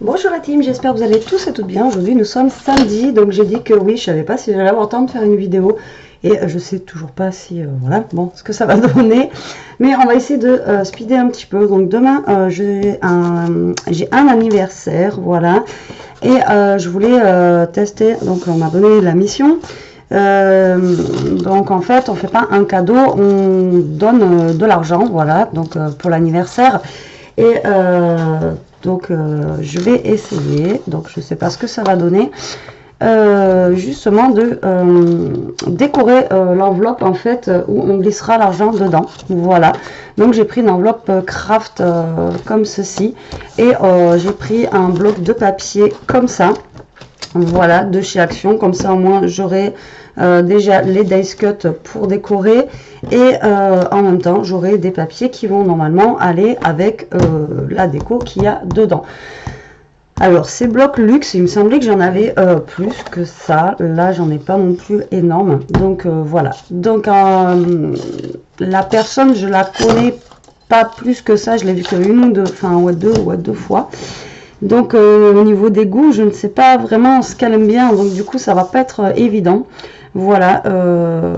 Bonjour la team, j'espère que vous allez tous et toutes bien. Aujourd'hui nous sommes samedi, donc j'ai dit que oui, je savais pas si j'allais avoir le temps de faire une vidéo. Et je sais toujours pas si, voilà, bon, ce que ça va donner. Mais on va essayer de speeder un petit peu. Donc demain, j'ai un anniversaire, voilà. Et je voulais tester, donc on m'a donné la mission. Donc en fait, on fait pas un cadeau, on donne de l'argent, voilà, donc pour l'anniversaire. Et donc je vais essayer, donc je sais pas ce que ça va donner, justement de décorer l'enveloppe en fait où on glissera l'argent dedans. Voilà, donc j'ai pris une enveloppe craft comme ceci et j'ai pris un bloc de papier comme ça. Voilà, de chez Action, comme ça au moins j'aurai déjà les dice cut pour décorer et en même temps j'aurai des papiers qui vont normalement aller avec la déco qu'il y a dedans. Alors ces blocs luxe, il me semblait que j'en avais plus que ça, là j'en ai pas non plus énorme, donc voilà. Donc la personne, je la connais pas plus que ça, je l'ai vu que une ou deux, enfin ouais, deux fois. Donc au niveau des goûts, je ne sais pas vraiment ce qu'elle aime bien, donc du coup ça va pas être évident. Voilà,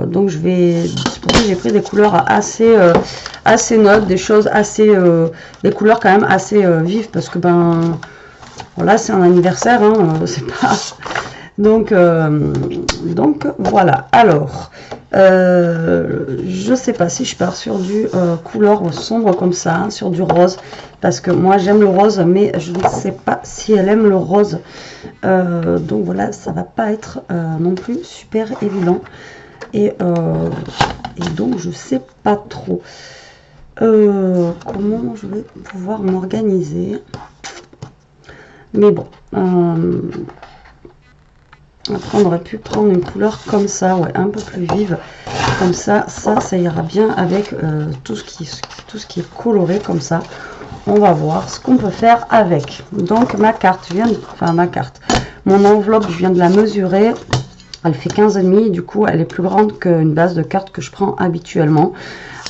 donc je vais, c'est pour ça que j'ai pris des couleurs assez neutres, des choses assez, des couleurs quand même assez vives, parce que ben voilà, c'est un anniversaire, hein, c'est pas. Donc voilà. Alors, je sais pas si je pars sur du couleur sombre comme ça, hein, sur du rose, parce que moi j'aime le rose, mais je ne sais pas si elle aime le rose. Donc voilà, ça va pas être non plus super évident. Et donc je sais pas trop comment je vais pouvoir m'organiser. Mais bon. Après, on aurait pu prendre une couleur comme ça, ouais, un peu plus vive. Comme ça ira bien avec tout ce qui est coloré comme ça. On va voir ce qu'on peut faire avec. Donc, ma carte, mon enveloppe, je viens de la mesurer. Elle fait 15,5, du coup, elle est plus grande qu'une base de cartes que je prends habituellement.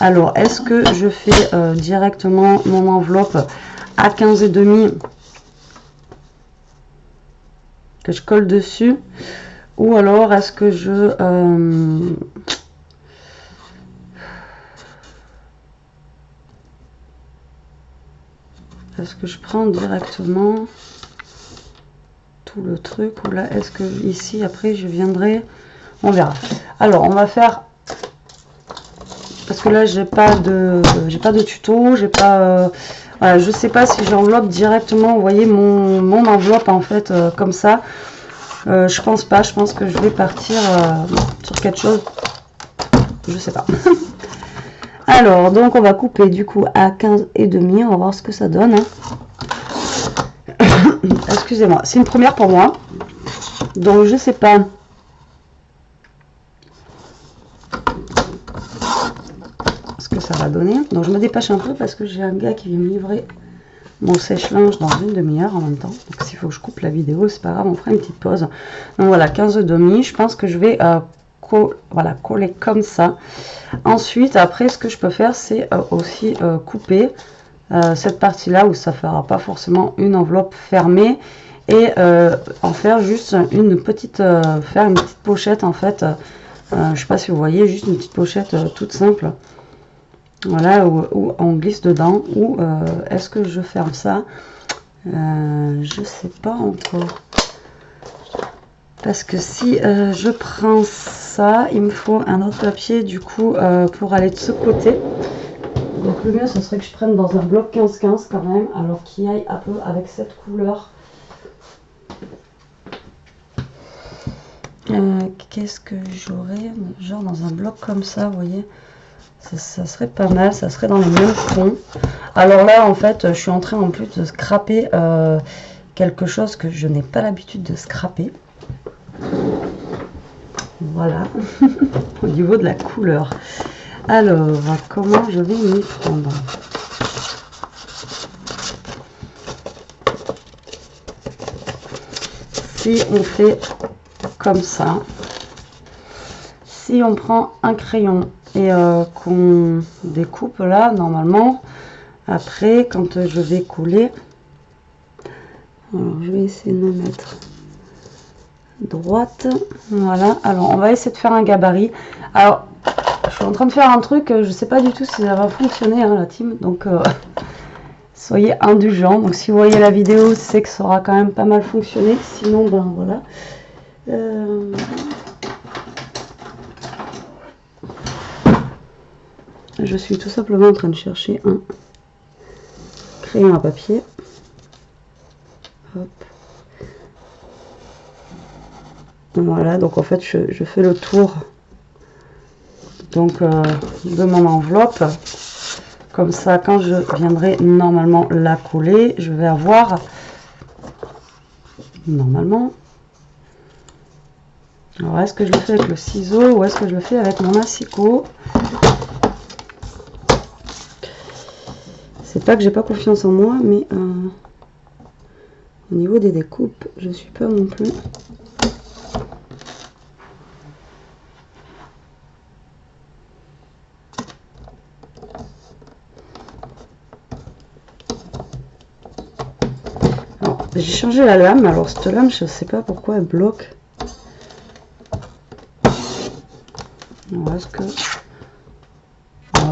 Alors, est-ce que je fais directement mon enveloppe à 15,5 que je colle dessus, ou alors est-ce que je prends directement tout le truc, ou là est-ce que ici après je viendrai, on verra. Alors on va faire, parce que là j'ai pas de tuto, j'ai pas voilà, je sais pas si j'enveloppe directement, vous voyez mon enveloppe en fait comme ça. Je pense pas, je pense que je vais partir sur quelque chose, je sais pas. Alors, donc on va couper du coup à 15,5, on va voir ce que ça donne. Hein. Excusez-moi, c'est une première pour moi, donc je sais pas. Ce que ça va donner. Donc je me dépêche un peu parce que j'ai un gars qui vient me livrer mon sèche-linge dans une demi-heure en même temps. Donc s'il faut que je coupe la vidéo, c'est pas grave, on fera une petite pause. Donc voilà, 15,5, je pense que je vais voilà, coller comme ça. Ensuite, après, ce que je peux faire, c'est aussi couper cette partie-là où ça fera pas forcément une enveloppe fermée et en faire juste une petite, faire une petite pochette en fait. Je sais pas si vous voyez, juste une petite pochette toute simple. Voilà, où on glisse dedans, ou est-ce que je ferme ça, je sais pas encore, parce que si je prends ça, il me faut un autre papier du coup pour aller de ce côté. Donc le mieux ce serait que je prenne dans un bloc 15-15 quand même, alors qu'il aille un peu avec cette couleur. Qu'est-ce que j'aurais, genre dans un bloc comme ça, vous voyez. Ça serait pas mal, ça serait dans les mêmes tons. Alors là, en fait, je suis en train en plus de scraper quelque chose que je n'ai pas l'habitude de scraper. Voilà, au niveau de la couleur. Alors, comment je vais m'y prendre? Si on fait comme ça, si on prend un crayon et qu'on découpe là, normalement, après, quand je vais couler, Alors je vais essayer de me mettre droite. Voilà, alors on va essayer de faire un gabarit. Alors je suis en train de faire un truc, je sais pas du tout si ça va fonctionner, hein, la team, donc soyez indulgents. Donc si vous voyez la vidéo, c'est que ça aura quand même pas mal fonctionné, sinon ben voilà. Je suis tout simplement en train de chercher un crayon à papier. Hop. Voilà, donc en fait je fais le tour donc de mon enveloppe. Comme ça, quand je viendrai normalement la coller, je vais avoir normalement. Alors est-ce que je le fais avec le ciseau ou est-ce que je le fais avec mon asicot? C'est pas que j'ai pas confiance en moi, mais au niveau des découpes, je suis pas non plus. J'ai changé la lame, alors cette lame, je sais pas pourquoi elle bloque. Alors est-ce que...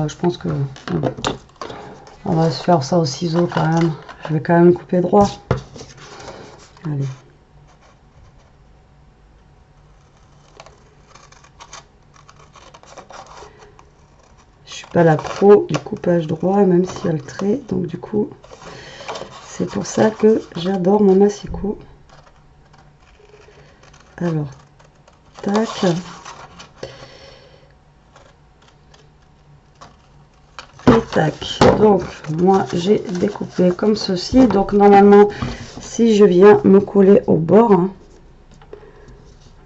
je pense que... on va se faire ça au ciseau quand même. Je vais quand même couper droit. Allez. Je suis pas la pro du coupage droit, même s'il y a le trait, donc du coup... c'est pour ça que j'adore mon asicot. Alors, tac. Et tac. Donc, moi, j'ai découpé comme ceci. Donc, normalement, si je viens me coller au bord, hein,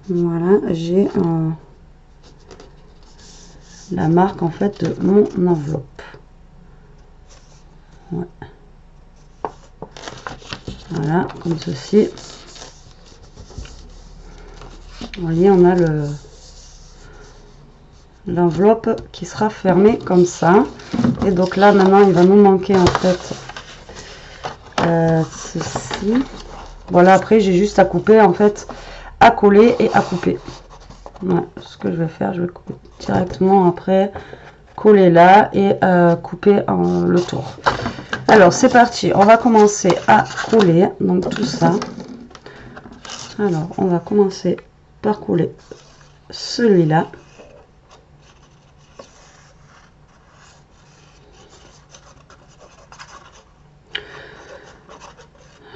voilà, j'ai la marque, en fait, de mon enveloppe. Ouais. Voilà, comme ceci. Vous voyez, on a l'enveloppe qui sera fermée comme ça. Et donc là, maintenant, il va nous manquer en fait ceci. Voilà, après, j'ai juste à couper en fait, à coller et à couper. Ouais, ce que je vais faire, je vais couper directement après, coller là et couper le tour. Alors, c'est parti. On va commencer à coller donc tout ça. Alors, on va commencer par coller celui-là.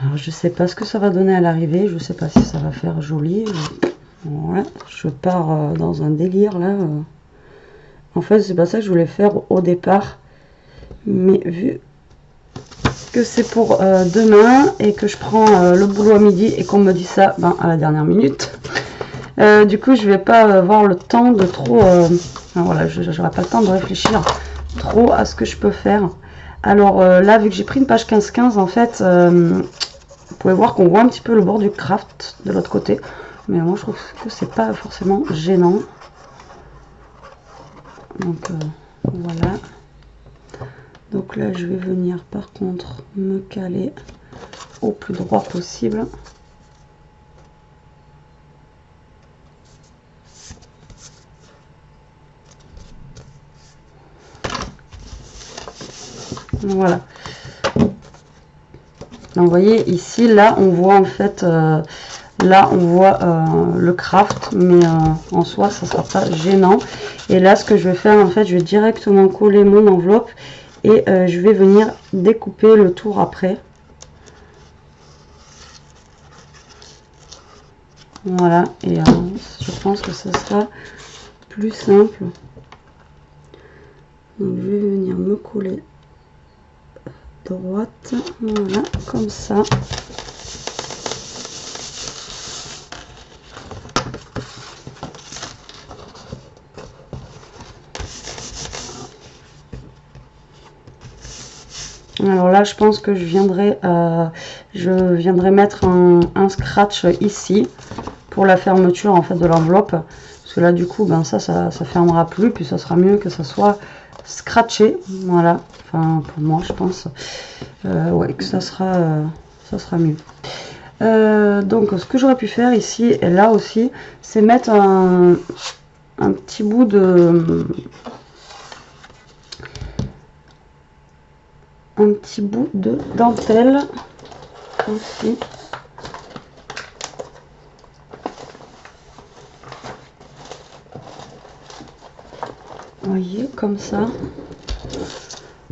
Alors, je sais pas ce que ça va donner à l'arrivée. Je sais pas si ça va faire joli. Voilà, je pars dans un délire là. En fait, c'est pas ça que je voulais faire au départ. Mais vu que c'est pour demain et que je prends le boulot à midi et qu'on me dit ça à la dernière minute, du coup, je vais pas avoir le temps de trop... voilà, je n'aurai pas le temps de réfléchir trop à ce que je peux faire. Alors là, vu que j'ai pris une page 15-15, en fait, vous pouvez voir qu'on voit un petit peu le bord du craft de l'autre côté. Mais moi, je trouve que c'est pas forcément gênant. Donc, voilà. Donc là, je vais venir, par contre, me caler au plus droit possible. Voilà. Donc, vous voyez ici, là, on voit en fait, là, on voit le craft, mais en soi, ça ne sera pas gênant. Et là, ce que je vais faire, en fait, je vais directement coller mon enveloppe et je vais venir découper le tour après. Voilà, et je pense que ce sera plus simple. Donc, je vais venir me coller droite, voilà, comme ça. Alors là, je pense que je viendrai mettre un scratch ici pour la fermeture en fait de l'enveloppe, parce que là du coup, ça fermera plus, puis ça sera mieux que ça soit scratché, voilà. Enfin, pour moi, je pense, ouais, que ça sera mieux. Donc ce que j'aurais pu faire ici et là aussi, c'est mettre un petit bout de dentelle aussi. Vous voyez, comme ça.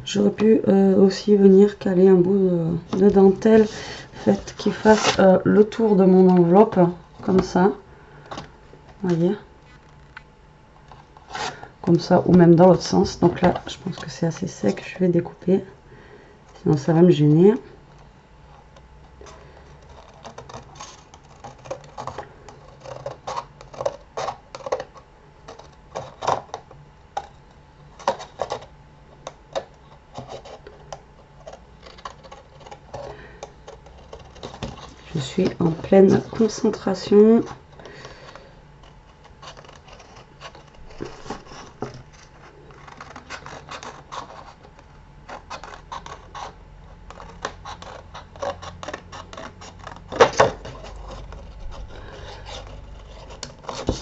J'aurais pu aussi venir caler un bout de dentelle faite qui fasse le tour de mon enveloppe, comme ça. Vous voyez, comme ça, ou même dans l'autre sens. Donc là, je pense que c'est assez sec, je vais découper, sinon ça va me gêner. Je suis en pleine concentration.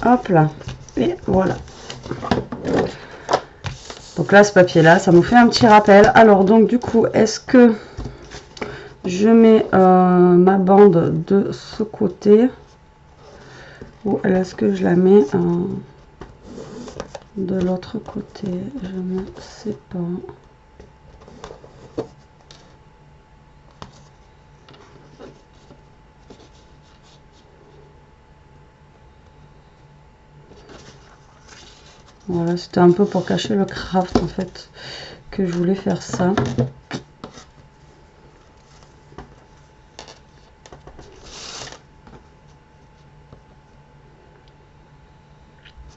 Hop là, et voilà. Donc là, ce papier là, ça nous fait un petit rappel. Alors donc du coup, est-ce que je mets ma bande de ce côté ou est-ce que je la mets de l'autre côté? Je ne sais pas. Voilà, c'était un peu pour cacher le craft en fait que je voulais faire ça.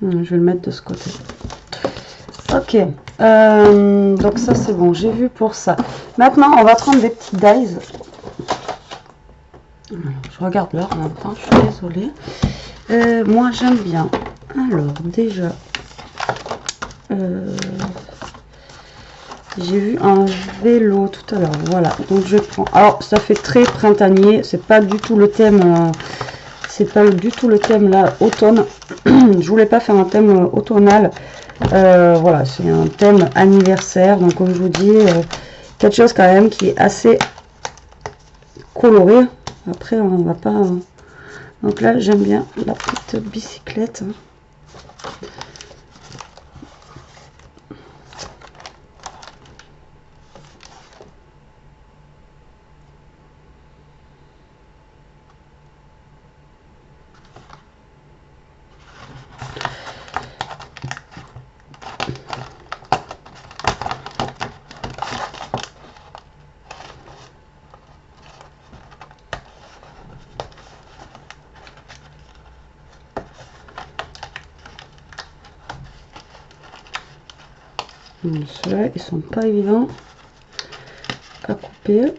Je vais le mettre de ce côté. Ok, donc ça c'est bon, j'ai vu pour ça. Maintenant, on va prendre des petits dies. Alors, je regarde l'heure en même temps, je suis désolée. Moi, j'aime bien. Alors, déjà, j'ai vu un vélo tout à l'heure. Voilà, donc je prends. Alors, ça fait très printanier, c'est pas du tout le thème. C'est pas du tout le thème là, automne. Je voulais pas faire un thème automnal. Voilà, c'est un thème anniversaire. Donc comme je vous dis, quelque chose quand même qui est assez coloré. Après, on va pas... Donc là, j'aime bien la petite bicyclette. Ceux-là, ils sont pas évidents à couper.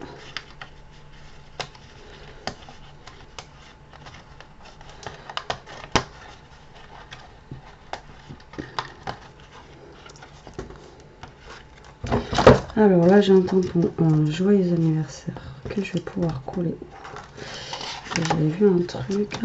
Alors là, j'ai un tampon joyeux anniversaire que je vais pouvoir coller. J'avais vu un truc.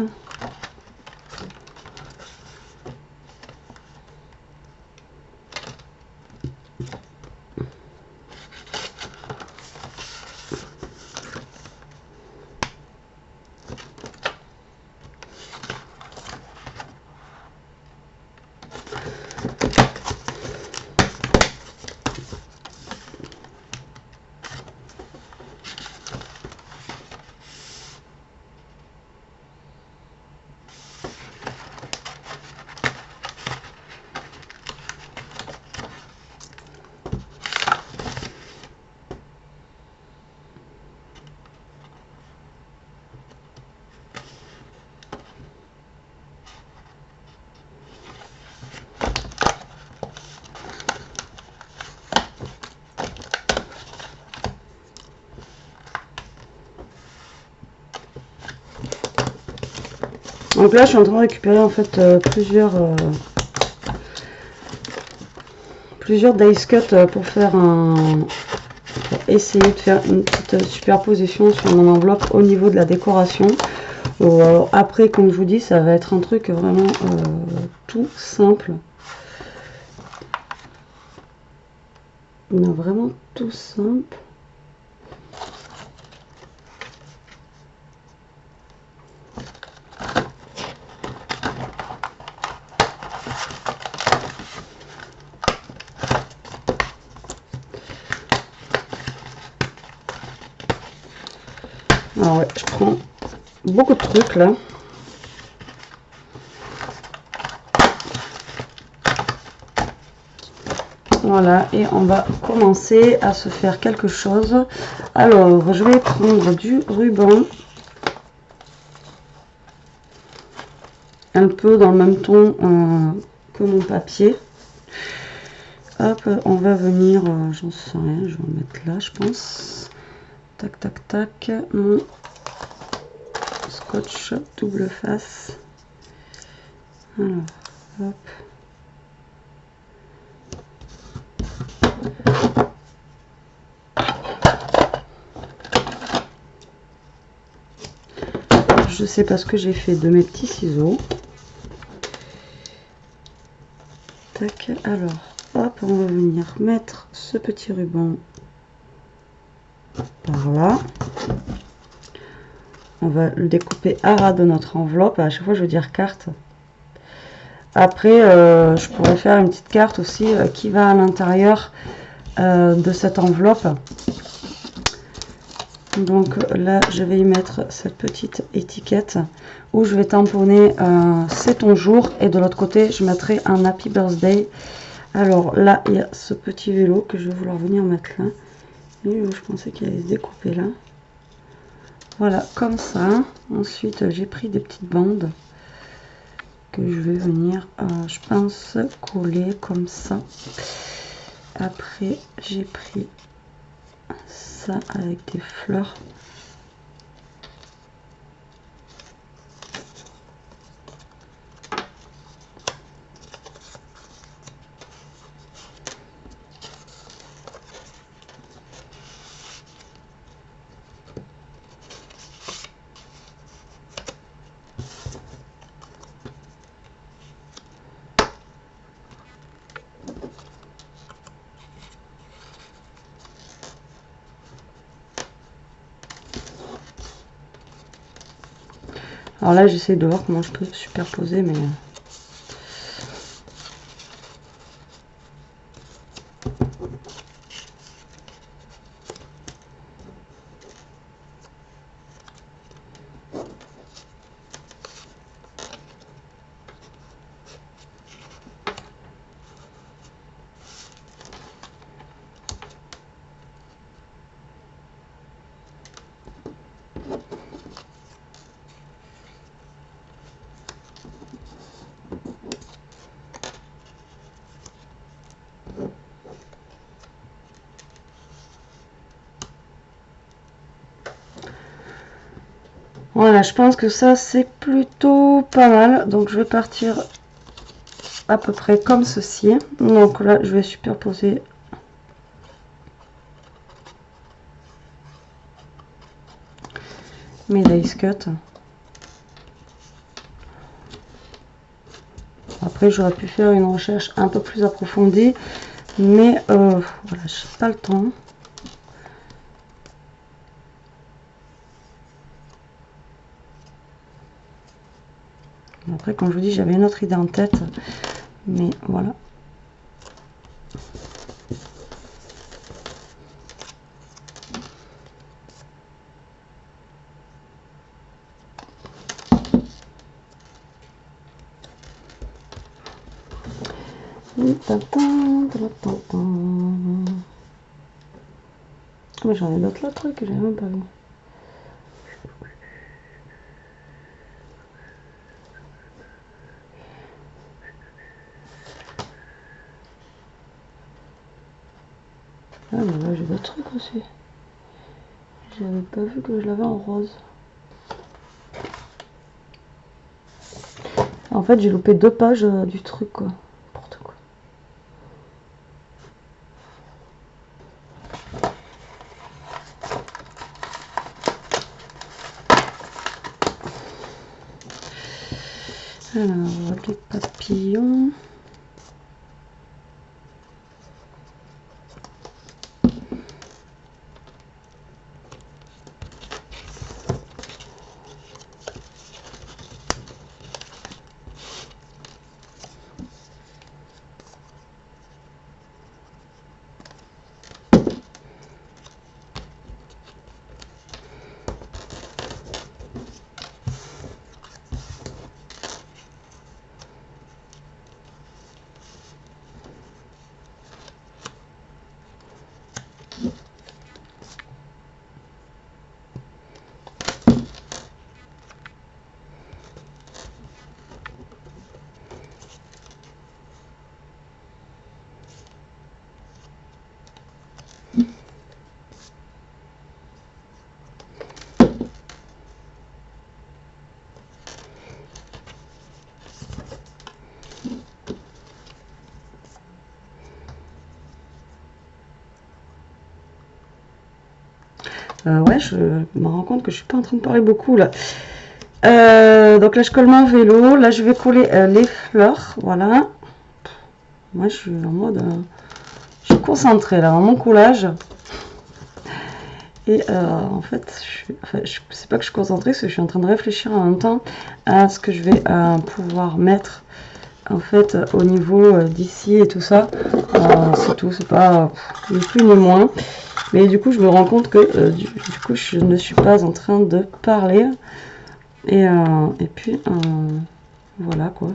Donc là, je suis en train de récupérer en fait plusieurs dice cut pour faire essayer de faire une petite superposition sur mon enveloppe au niveau de la décoration. Après, comme je vous dis, ça va être un truc vraiment tout simple. On a vraiment tout simple. Alors ouais, je prends beaucoup de trucs là. Voilà, et on va commencer à se faire quelque chose. Alors, je vais prendre du ruban. Un peu dans le même ton que mon papier. Hop, on va venir, j'en sais rien, je vais en mettre là, je pense. Tac, tac, tac. Mon scotch double face. Alors, hop. Je sais pas ce que j'ai fait de mes petits ciseaux. Tac, alors, hop, on va venir mettre ce petit ruban par là. On va le découper à ras de notre enveloppe. À chaque fois, je veux dire carte. Après, je pourrais faire une petite carte aussi qui va à l'intérieur de cette enveloppe. Donc là, je vais y mettre cette petite étiquette où je vais tamponner c'est ton jour. Et de l'autre côté, je mettrai un Happy Birthday. Alors là, il y a ce petit vélo que je vais vouloir venir mettre là. Et je pensais qu'il allait se découper là. Voilà, comme ça. Ensuite, j'ai pris des petites bandes que je vais venir, je pense, coller comme ça. Après, j'ai pris ça avec des fleurs. Alors là, j'essaie de voir comment je peux superposer, mais... Voilà, je pense que ça c'est plutôt pas mal. Donc je vais partir à peu près comme ceci. Donc là, je vais superposer mes lace cuts. Après, j'aurais pu faire une recherche un peu plus approfondie, mais voilà, j'ai pas le temps. Après, comme je vous dis, j'avais une autre idée en tête, mais voilà. Mais j'en ai d'autres là, trucs que j'avais même pas vu. Ah mais là j'ai d'autres trucs aussi. J'avais pas vu que je l'avais en rose. En fait j'ai loupé 2 pages du truc quoi. N'importe quoi. Alors, les papillons. Ouais, je me rends compte que je suis pas en train de parler beaucoup là. Donc là, je colle mon vélo. Là, je vais coller les fleurs. Voilà. Moi, je suis en mode... je suis concentrée là, dans mon collage. Et en fait, je sais pas que je suis concentrée, parce que je suis en train de réfléchir en même temps à ce que je vais pouvoir mettre en fait au niveau d'ici et tout ça. C'est tout, c'est pas ni plus ni moins. Mais du coup, je me rends compte que du coup, je ne suis pas en train de parler. Et puis, voilà quoi.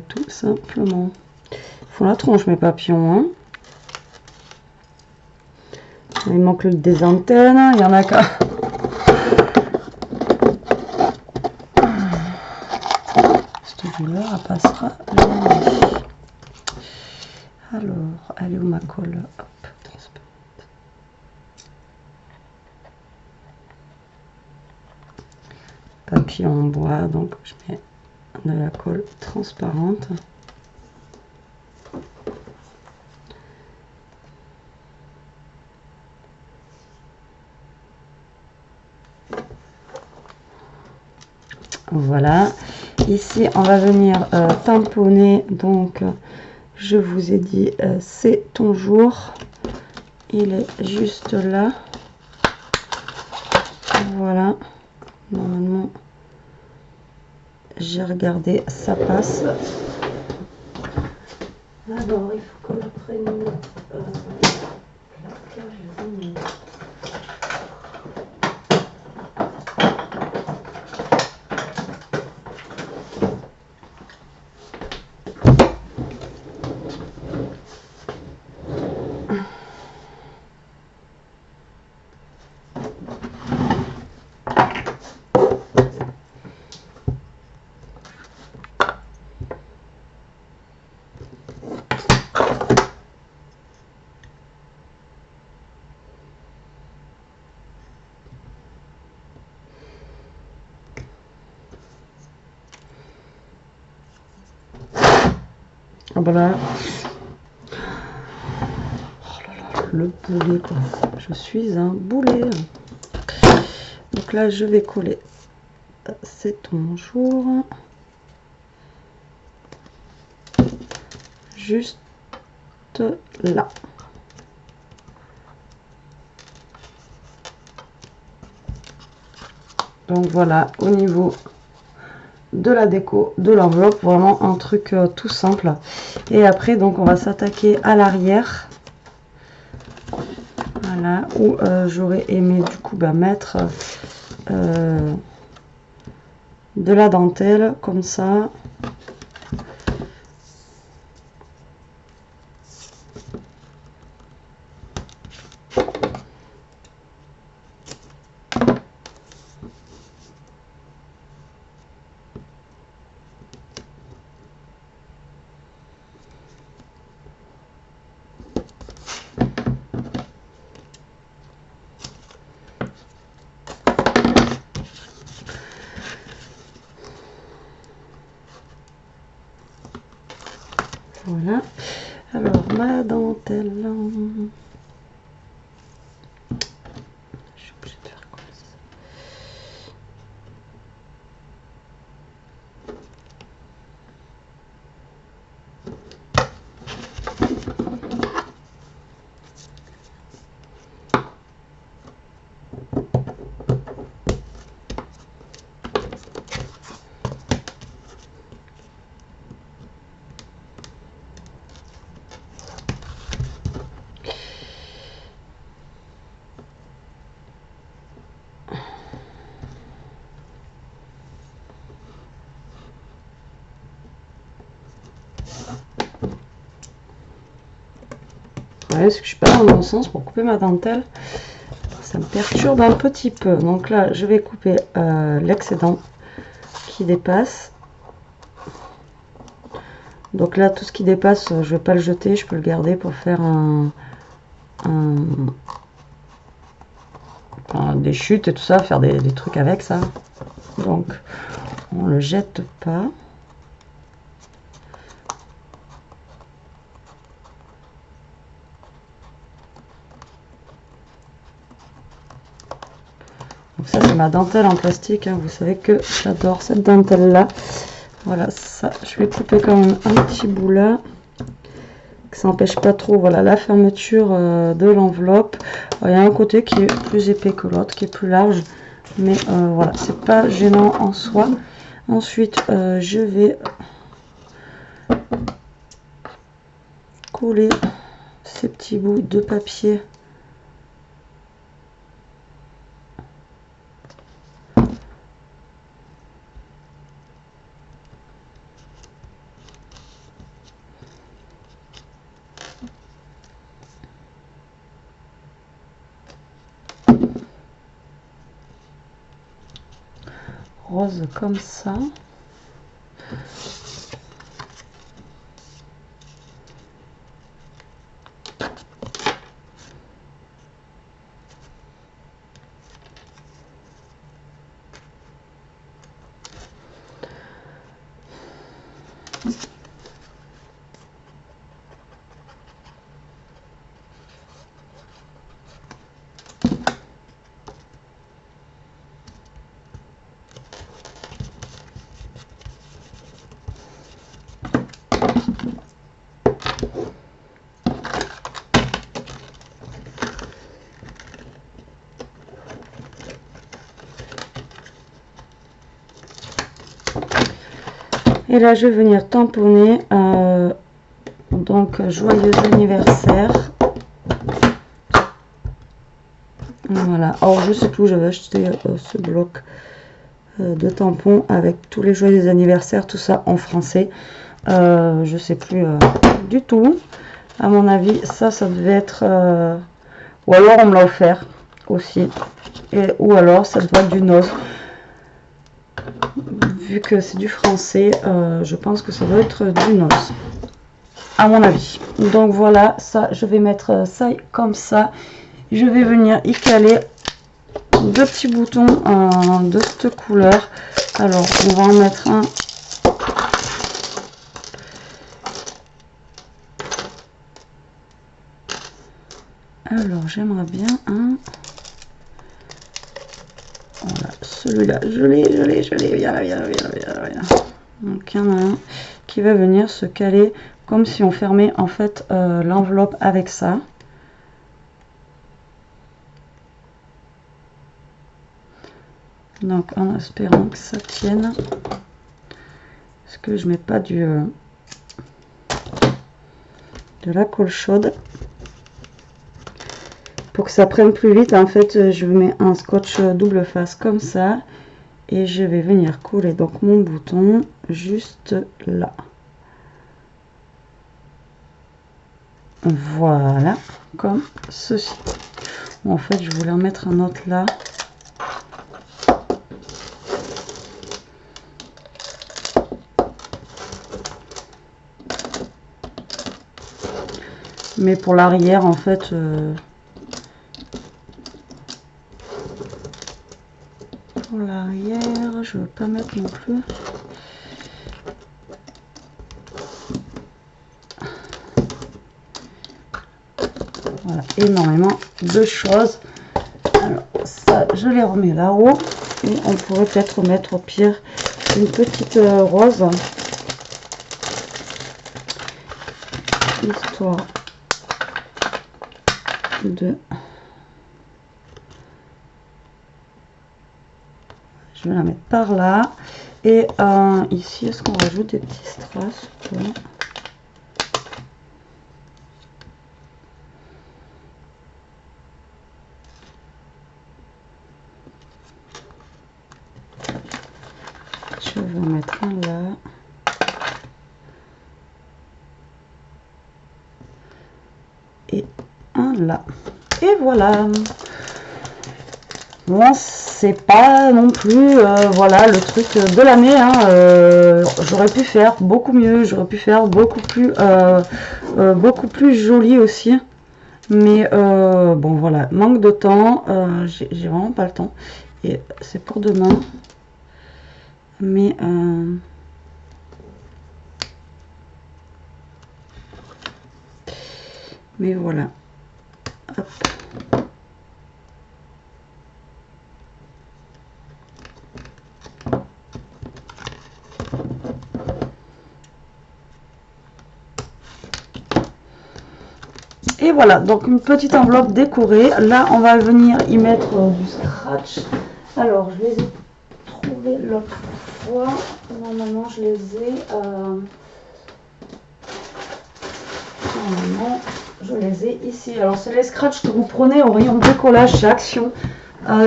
Tout simplement. Ils font la tronche, mes papillons. Hein. Il manque des antennes. Il y en a qu'à... Cette couleur, elle passera jamais. Alors, elle est où ma colle? Hop, transparente. Papillon en bois, donc je mets de la colle transparente. Voilà. Ici, on va venir tamponner. Donc, je vous ai dit, c'est ton jour. Il est juste là. Voilà. Normalement, j'ai regardé, ça passe. D'abord, il faut que je prenne la cargaison. Ah bah là, oh là là, le boulet quoi. Je suis un boulet. Donc là, je vais coller. C'est ton jour. Juste là. Donc voilà, au niveau de la déco de l'enveloppe, vraiment un truc tout simple. Et après, donc on va s'attaquer à l'arrière. Voilà, où j'aurais aimé du coup mettre de la dentelle comme ça. Voilà. Alors, ma dentelle. Je suis obligée de faire comme ça. problème, c'est que je suis pas dans le bon sens pour couper ma dentelle. Ça me perturbe un petit peu. Donc là, je vais couper l'excédent qui dépasse. Donc là, tout ce qui dépasse, je vais pas le jeter, je peux le garder pour faire des chutes et tout ça, faire des trucs avec ça. Donc, on le jette pas. Donc ça, c'est ma dentelle en plastique, hein. Vous savez que j'adore cette dentelle là. Voilà, ça, je vais couper quand même un petit bout là, que ça n'empêche pas trop, voilà, la fermeture de l'enveloppe. Il y a un côté qui est plus épais que l'autre, qui est plus large, mais voilà, c'est pas gênant en soi. Ensuite, je vais coller ces petits bouts de papier rose comme ça. Et là, je vais venir tamponner. Donc, joyeux anniversaire. Voilà. Alors, je sais plus où j'avais acheté ce bloc de tampons avec tous les joyeux anniversaires, tout ça en français. Je sais plus du tout. À mon avis, ça devait être... ou alors, on me l'a offert aussi. Ou alors, ça doit être du Nose. Vu que c'est du français, je pense que ça doit être du Nose, à mon avis. Donc voilà, ça, je vais mettre ça comme ça. Je vais venir y caler deux petits boutons de cette couleur. Alors, on va en mettre un. Alors, j'aimerais bien un. Voilà, celui-là, je l'ai, viens là. Donc, il y en a un qui va venir se caler comme si on fermait en fait l'enveloppe avec ça. Donc, en espérant que ça tienne. Parce que je mets pas de la colle chaude. Pour que ça prenne plus vite, en fait, je mets un scotch double face comme ça. Et je vais venir coller donc mon bouton juste là. Voilà, comme ceci. Bon, en fait, je voulais en mettre un autre là. Mais pour l'arrière, en fait... pour l'arrière, je veux pas mettre non plus. Voilà, énormément de choses. Alors, ça, je les remets là-haut. Et on pourrait peut-être mettre au pire une petite rose. Histoire de... Je vais la mettre par là. Et ici, est-ce qu'on rajoute des petits strass ou pas? Je vais en mettre un là. Et là. Et voilà. Bon, c'est pas non plus voilà le truc de l'année, hein. J'aurais pu faire beaucoup mieux, j'aurais pu faire beaucoup plus joli aussi, mais bon voilà, manque de temps, j'ai vraiment pas le temps et c'est pour demain, mais voilà. Hop. Et voilà, donc une petite enveloppe décorée. Là, on va venir y mettre du scratch. Alors, je les ai trouvés l'autre fois. Normalement, je les ai... Normalement, je les ai ici. Alors, c'est les scratchs que vous prenez au rayon bricolage chez Action.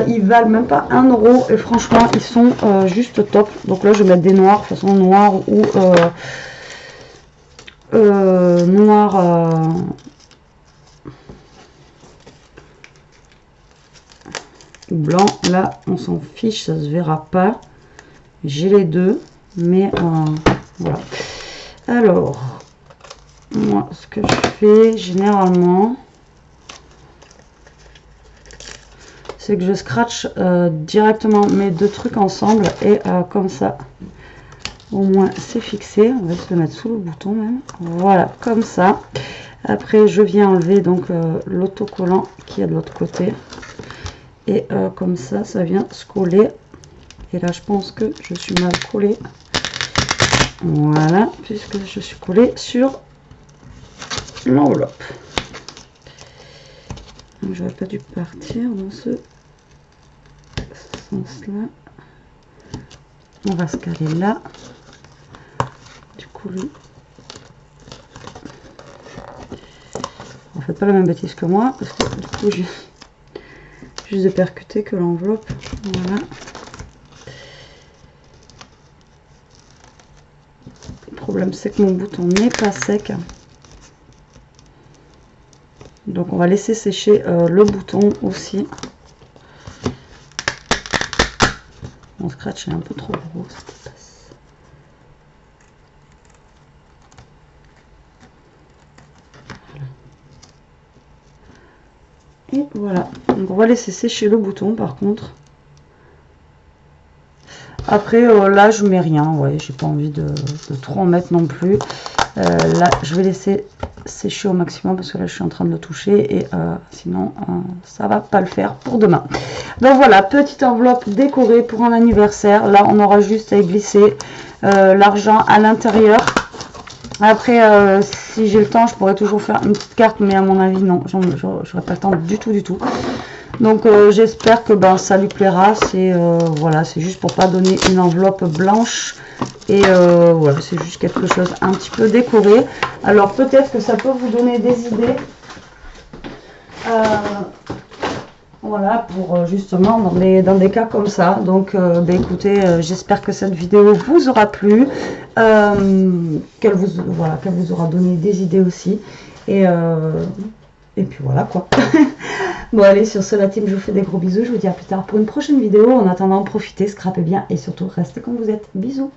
Ils valent même pas 1 € et franchement, ils sont juste top. Donc là, je vais mettre des noirs, de toute façon, noirs ou noirs... blanc, là on s'en fiche, ça se verra pas, j'ai les deux, mais voilà. Alors moi ce que je fais généralement, c'est que je scratch directement mes deux trucs ensemble et comme ça au moins c'est fixé. On va se le mettre sous le bouton même, voilà, comme ça. Après je viens enlever donc l'autocollant qui est de l'autre côté. Et comme ça, ça vient se coller. Et là, je pense que je suis mal collée. Voilà, puisque je suis collée sur l'enveloppe. J'aurais pas dû partir dans ce sens-là. On va se caler là. Du coup, lui. En fait, pas la même bêtise que moi, parce que du coup, j'ai juste de percuter que l'enveloppe. Voilà. Le problème c'est que mon bouton n'est pas sec, donc on va laisser sécher le bouton aussi. Mon scratch est un peu trop gros, ça dépasse. Et voilà, donc on va laisser sécher le bouton par contre. Après là je mets rien, ouais, j'ai pas envie de trop en mettre non plus. Là je vais laisser sécher au maximum parce que là je suis en train de le toucher et sinon ça va pas le faire pour demain. Donc voilà, petite enveloppe décorée pour un anniversaire. Là on aura juste à y glisser l'argent à l'intérieur. Après si j'ai le temps je pourrais toujours faire une petite carte, mais à mon avis non, j'aurais pas le temps du tout. Donc j'espère que ça lui plaira. C'est voilà, c'est juste pour pas donner une enveloppe blanche et voilà, c'est juste quelque chose un petit peu décoré. Alors peut-être que ça peut vous donner des idées voilà, pour justement dans des cas comme ça. Donc écoutez, j'espère que cette vidéo vous aura plu, qu'elle vous aura donné des idées aussi, et puis voilà quoi. Bon allez, sur ce la team, je vous fais des gros bisous, je vous dis à plus tard pour une prochaine vidéo. En attendant, profitez, scrapez bien et surtout restez comme vous êtes. Bisous.